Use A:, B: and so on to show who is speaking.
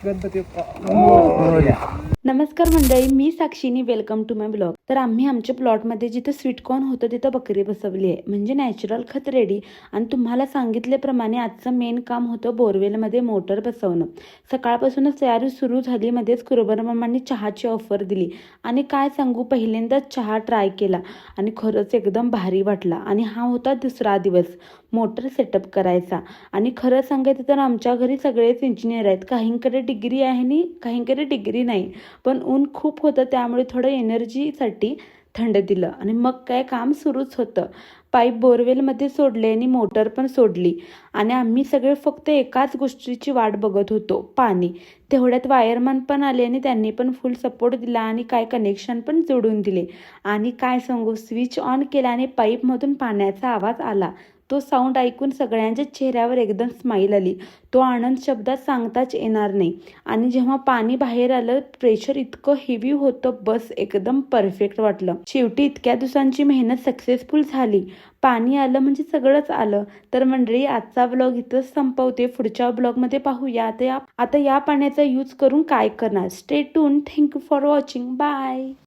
A: गणपती मोरया.
B: नमस्कार मंडळी, मी साक्षीनी. Welcome to my blog. तर आम्ही आमच्या प्लॉटमध्ये जिथं स्वीटकॉर्न होतं तिथं बकरी बसवली आहे, म्हणजे नॅचरल खत रेडी. आणि तुम्हाला सांगितल्याप्रमाणे आजचं मेन काम होतं बोरवेलमध्ये मोटर बसवणं. सकाळपासूनच तयारी सुरू झाली. मध्येच कुरबन मामांनी चहाची ऑफर दिली आणि काय सांगू, पहिल्यांदाच चहा ट्राय केला आणि खरंच एकदम भारी वाटला. आणि हा होता दुसरा दिवस मोटर सेटअप करायचा. आणि खरं सांगायचं तर आमच्या घरी सगळेच इंजिनियर आहेत. काहींकडे डिग्री आहे आणि काहींकडे डिग्री नाही, पण ऊन खूप होतं त्यामुळे थोडं एनर्जीसाठी थंड दिलं आणि मग काय काम सुरूच होतं. पाईप बोरवेलमध्ये सोडले आणि मोटर पण सोडली आणि आम्ही सगळे फक्त एकाच गोष्टीची वाट बघत होतो, पाणी. तेवढ्यात वायरमन पण आले आणि त्यांनी पण फुल सपोर्ट दिला आणि काय कनेक्शन पण जोडून दिले. आणि काय सांगू, स्विच ऑन केला आणि पाईपमधून पाण्याचा आवाज आला. तो साऊंड ऐकून सगळ्यांच्या चेहऱ्यावर एकदम स्माईल आली. तो आनंद शब्दात सांगताच येणार नाही. आणि जेव्हा पाणी बाहेर आलं, प्रेशर इतकं हेवी होतं, बस एकदम परफेक्ट वाटलं. शेवटी इतक्या दिवसांची मेहनत सक्सेसफुल झाली. पाणी आलं म्हणजे सगळंच आलं. तर मंडळी, आजचा ब्लॉग इथंच संपवते. पुढच्या ब्लॉगमध्ये पाहूया आता या पाण्याचा यूज करून काय करणार. Stay tune. Thank you for watching. Bye.